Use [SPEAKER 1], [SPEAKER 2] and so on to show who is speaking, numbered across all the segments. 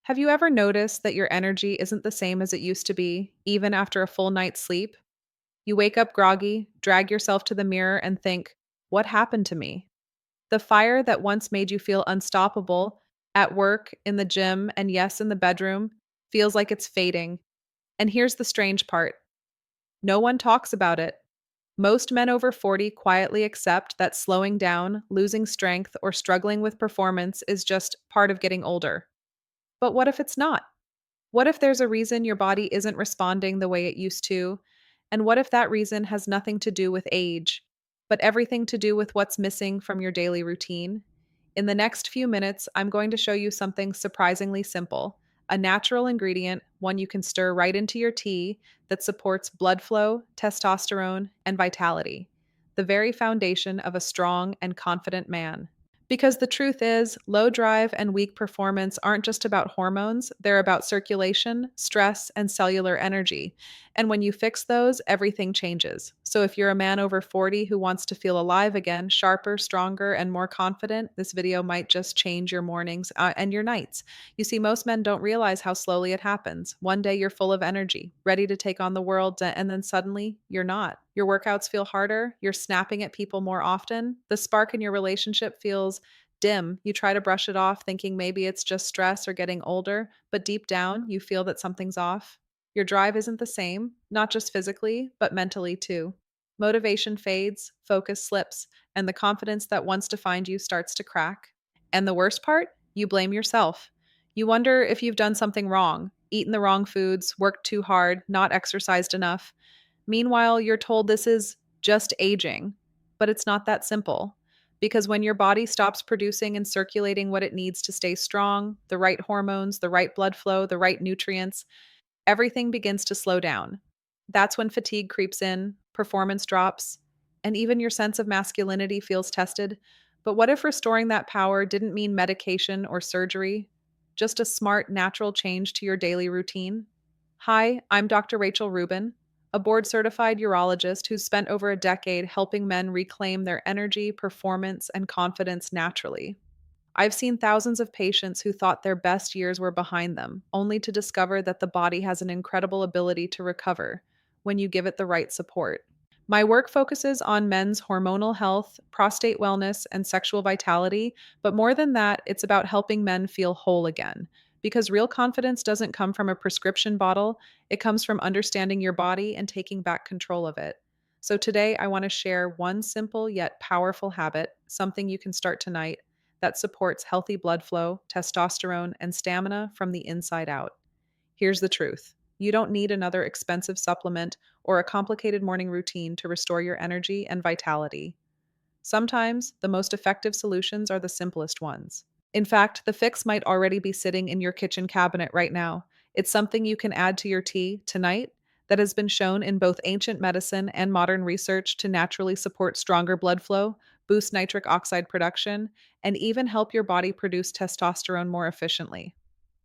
[SPEAKER 1] Have you ever noticed that your energy isn't the same as it used to be, even after a full night's sleep? You wake up groggy, drag yourself to the mirror, and think, what happened to me? The fire that once made you feel unstoppable at work, in the gym, and yes, in the bedroom feels like it's fading. And here's the strange part: no one talks about it. Most men over 40 quietly accept that slowing down, losing strength, or struggling with performance is just part of getting older. But what if it's not? What if there's a reason your body isn't responding the way it used to? And what if that reason has nothing to do with age, but everything to do with what's missing from your daily routine? In the next few minutes, I'm going to show you something surprisingly simple: a natural ingredient, one you can stir right into your tea, that supports blood flow, testosterone, and vitality, the very foundation of a strong and confident man. Because the truth is, low drive and weak performance aren't just about hormones, they're about circulation, stress, and cellular energy. And when you fix those, everything changes. So if you're a man over 40 who wants to feel alive again, sharper, stronger, and more confident, this video might just change your mornings and your nights. You see, most men don't realize how slowly it happens. One day you're full of energy, ready to take on the world, and then suddenly you're not. Your workouts feel harder, you're snapping at people more often, the spark in your relationship feels dim. You try to brush it off, thinking maybe it's just stress or getting older, but deep down, you feel that something's off. Your drive isn't the same, not just physically, but mentally too. Motivation fades, focus slips, and the confidence that once defined you starts to crack. And the worst part? You blame yourself. You wonder if you've done something wrong, eaten the wrong foods, worked too hard, not exercised enough. Meanwhile, you're told this is just aging, but it's not that simple. Because when your body stops producing and circulating what it needs to stay strong, the right hormones, the right blood flow, the right nutrients, everything begins to slow down. That's when fatigue creeps in, performance drops, and even your sense of masculinity feels tested. But what if restoring that power didn't mean medication or surgery, just a smart, natural change to your daily routine? Hi, I'm Dr. Rachel Rubin, a board certified urologist who's spent over a decade helping men reclaim their energy, performance, and confidence naturally. I've seen thousands of patients who thought their best years were behind them, only to discover that the body has an incredible ability to recover when you give it the right support. My work focuses on men's hormonal health, prostate wellness, and sexual vitality, but more than that, it's about helping men feel whole again. Because real confidence doesn't come from a prescription bottle, it comes from understanding your body and taking back control of it. So today, I want to share one simple yet powerful habit, something you can start tonight, that supports healthy blood flow, testosterone, and stamina from the inside out. Here's the truth: you don't need another expensive supplement or a complicated morning routine to restore your energy and vitality. Sometimes the most effective solutions are the simplest ones. In fact, the fix might already be sitting in your kitchen cabinet right now. It's something you can add to your tea tonight that has been shown in both ancient medicine and modern research to naturally support stronger blood flow, boost nitric oxide production, and even help your body produce testosterone more efficiently.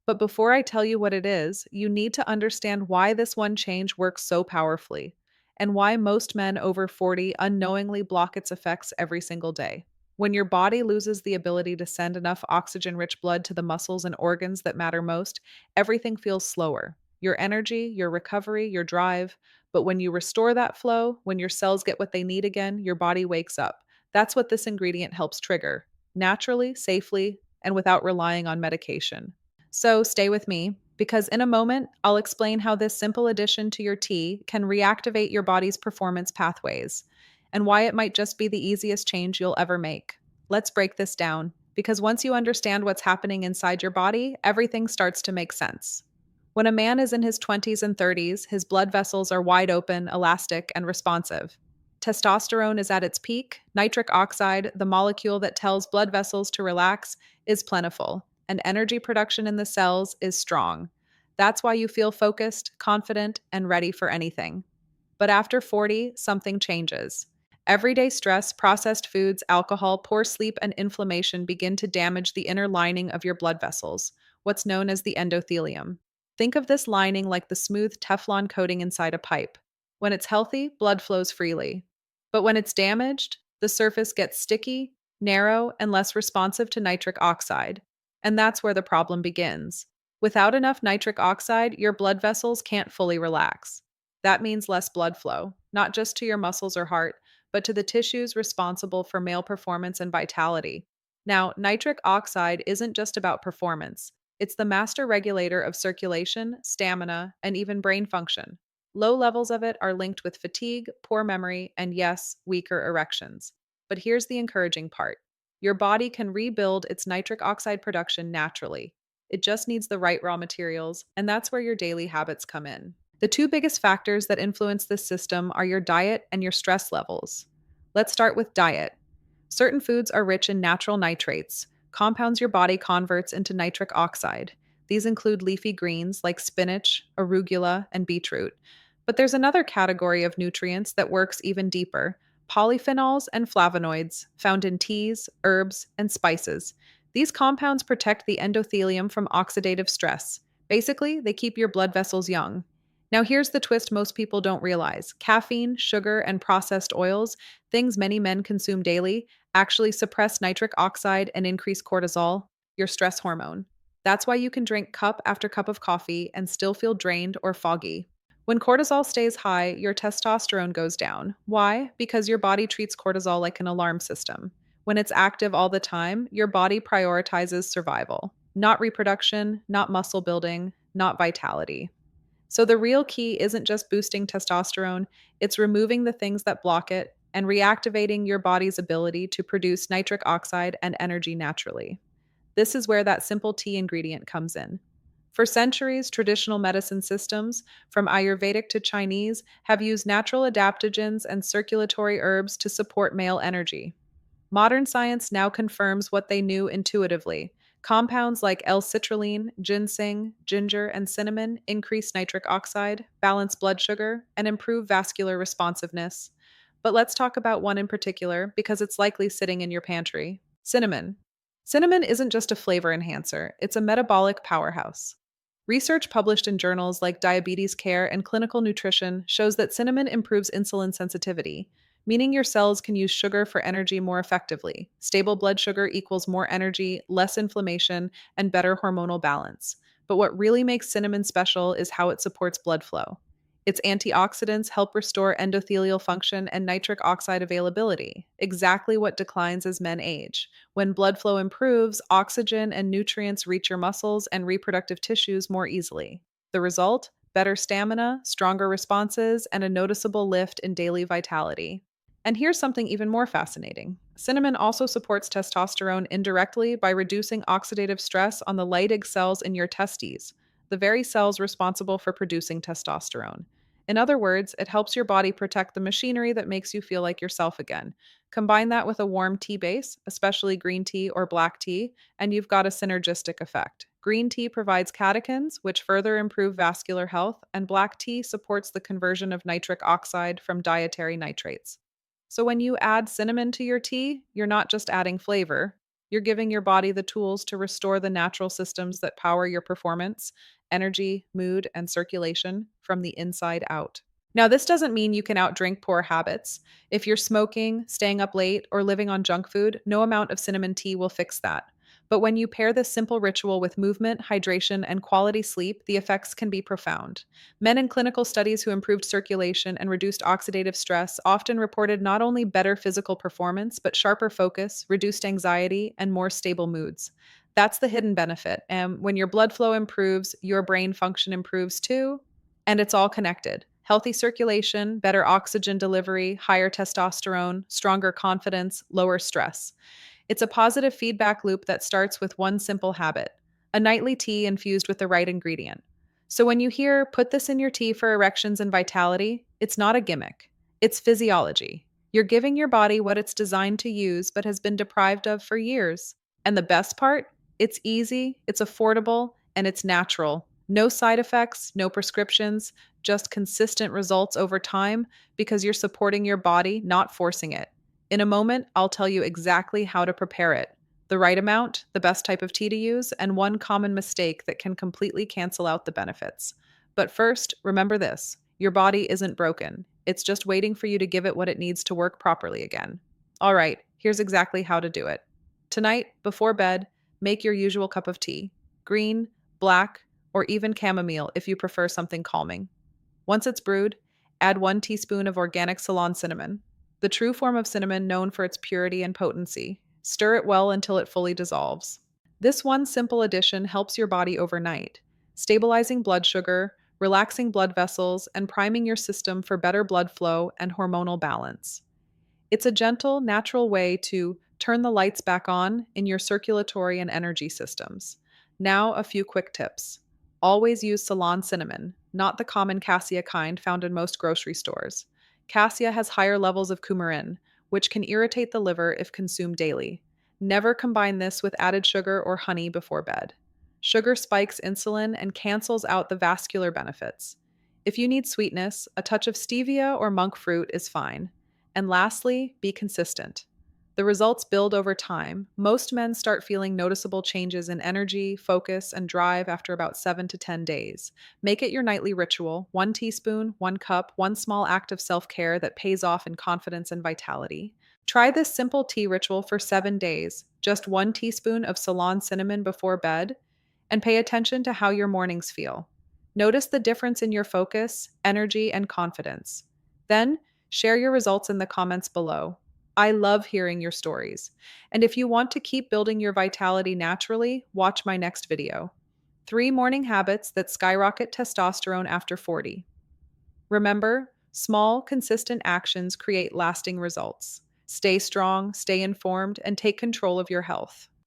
[SPEAKER 1] But before I tell you what it is, you need to understand why this one change works so powerfully, and why most men over 40 unknowingly block its effects every single day. When your body loses the ability to send enough oxygen rich blood to the muscles and organs that matter most, everything feels slower. Your energy, your recovery, your drive. But when you restore that flow, when your cells get what they need again, your body wakes up. That's what this ingredient helps trigger: naturally, safely, and without relying on medication. So stay with me, because in a moment, I'll explain how this simple addition to your tea can reactivate your body's performance pathways, and why it might just be the easiest change you'll ever make. Let's break this down, because once you understand what's happening inside your body, everything starts to make sense. When a man is in his 20s and 30s, his blood vessels are wide open, elastic, and responsive. Testosterone is at its peak. Nitric oxide, the molecule that tells blood vessels to relax, is plentiful, and energy production in the cells is strong. That's why you feel focused, confident, and ready for anything. But after 40, something changes. Everyday stress, processed foods, alcohol, poor sleep, and inflammation begin to damage the inner lining of your blood vessels, what's known as the endothelium. Think of this lining like the smooth Teflon coating inside a pipe. When it's healthy, blood flows freely. But when it's damaged, the surface gets sticky, narrow, and less responsive to nitric oxide. And that's where the problem begins. Without enough nitric oxide, your blood vessels can't fully relax. That means less blood flow, not just to your muscles or heart, but to the tissues responsible for male performance and vitality. Now, nitric oxide isn't just about performance, it's the master regulator of circulation, stamina, and even brain function. Low levels of it are linked with fatigue, poor memory, and yes, weaker erections. But here's the encouraging part: your body can rebuild its nitric oxide production naturally. It just needs the right raw materials, and that's where your daily habits come in. The two biggest factors that influence this system are your diet and your stress levels. Let's start with diet. Certain foods are rich in natural nitrates, compounds your body converts into nitric oxide. These include leafy greens like spinach, arugula, and beetroot. But there's another category of nutrients that works even deeper: polyphenols and flavonoids, found in teas, herbs, and spices. These compounds protect the endothelium from oxidative stress. Basically, they keep your blood vessels young. Now, here's the twist most people don't realize: caffeine, sugar, and processed oils, things many men consume daily, actually suppress nitric oxide and increase cortisol, your stress hormone. That's why you can drink cup after cup of coffee and still feel drained or foggy. When cortisol stays high, your testosterone goes down. Why? Because your body treats cortisol like an alarm system. When it's active all the time, your body prioritizes survival, not reproduction, not muscle building, not vitality. So the real key isn't just boosting testosterone, it's removing the things that block it and reactivating your body's ability to produce nitric oxide and energy naturally. This is where that simple tea ingredient comes in. For centuries, traditional medicine systems, from Ayurvedic to Chinese, have used natural adaptogens and circulatory herbs to support male energy. Modern science now confirms what they knew intuitively. Compounds like L-citrulline, ginseng, ginger, and cinnamon increase nitric oxide, balance blood sugar, and improve vascular responsiveness. But let's talk about one in particular because it's likely sitting in your pantry: cinnamon. Cinnamon isn't just a flavor enhancer, it's a metabolic powerhouse. Research published in journals like Diabetes Care and Clinical Nutrition shows that cinnamon improves insulin sensitivity, meaning your cells can use sugar for energy more effectively. Stable blood sugar equals more energy, less inflammation, and better hormonal balance. But what really makes cinnamon special is how it supports blood flow. Its antioxidants help restore endothelial function and nitric oxide availability, exactly what declines as men age. When blood flow improves, oxygen and nutrients reach your muscles and reproductive tissues more easily. The result? Better stamina, stronger responses, and a noticeable lift in daily vitality. And here's something even more fascinating: cinnamon also supports testosterone indirectly by reducing oxidative stress on the Leydig cells in your testes, the very cells responsible for producing testosterone. In other words, it helps your body protect the machinery that makes you feel like yourself again. Combine that with a warm tea base, especially green tea or black tea, and you've got a synergistic effect. Green tea provides catechins, which further improve vascular health, and black tea supports the conversion of nitric oxide from dietary nitrates. So when you add cinnamon to your tea, you're not just adding flavor, you're giving your body the tools to restore the natural systems that power your performance, energy, mood, and circulation from the inside out. Now, this doesn't mean you can outdrink poor habits. If you're smoking, staying up late, or living on junk food, no amount of cinnamon tea will fix that. But when you pair this simple ritual with movement, hydration, and quality sleep, the effects can be profound. Men in clinical studies who improved circulation and reduced oxidative stress often reported not only better physical performance, but sharper focus, reduced anxiety, and more stable moods. That's the hidden benefit. And when your blood flow improves, your brain function improves too, and it's all connected. Healthy circulation, better oxygen delivery, higher testosterone, stronger confidence, lower stress. It's a positive feedback loop that starts with one simple habit: a nightly tea infused with the right ingredient. So when you hear, "put this in your tea for erections and vitality," it's not a gimmick. It's physiology. You're giving your body what it's designed to use but has been deprived of for years. And the best part? It's easy, it's affordable, and it's natural. No side effects, no prescriptions, just consistent results over time because you're supporting your body, not forcing it. In a moment, I'll tell you exactly how to prepare it, the right amount, the best type of tea to use, and one common mistake that can completely cancel out the benefits. But first, remember this: your body isn't broken. It's just waiting for you to give it what it needs to work properly again. All right, here's exactly how to do it. Tonight, before bed, make your usual cup of tea: green, black, or even chamomile if you prefer something calming. Once it's brewed, add 1 teaspoon of organic Ceylon cinnamon, the true form of cinnamon known for its purity and potency. Stir it well until it fully dissolves. This one simple addition helps your body overnight, stabilizing blood sugar, relaxing blood vessels, and priming your system for better blood flow and hormonal balance. It's a gentle, natural way to turn the lights back on in your circulatory and energy systems. Now, a few quick tips. Always use Ceylon cinnamon, not the common cassia kind found in most grocery stores. Cassia has higher levels of coumarin, which can irritate the liver if consumed daily. Never combine this with added sugar or honey before bed. Sugar spikes insulin and cancels out the vascular benefits. If you need sweetness, a touch of stevia or monk fruit is fine. And lastly, be consistent. The results build over time. Most men start feeling noticeable changes in energy, focus, and drive after about 7 to 10 days. Make it your nightly ritual: 1 teaspoon, 1 cup, one small act of self care that pays off in confidence and vitality. Try this simple tea ritual for 7 days, just 1 teaspoon of Ceylon cinnamon before bed, and pay attention to how your mornings feel. Notice the difference in your focus, energy, and confidence. Then, share your results in the comments below. I love hearing your stories. And if you want to keep building your vitality naturally, watch my next video: 3 morning habits that skyrocket testosterone after 40. Remember, small, consistent actions create lasting results. Stay strong, stay informed, and take control of your health.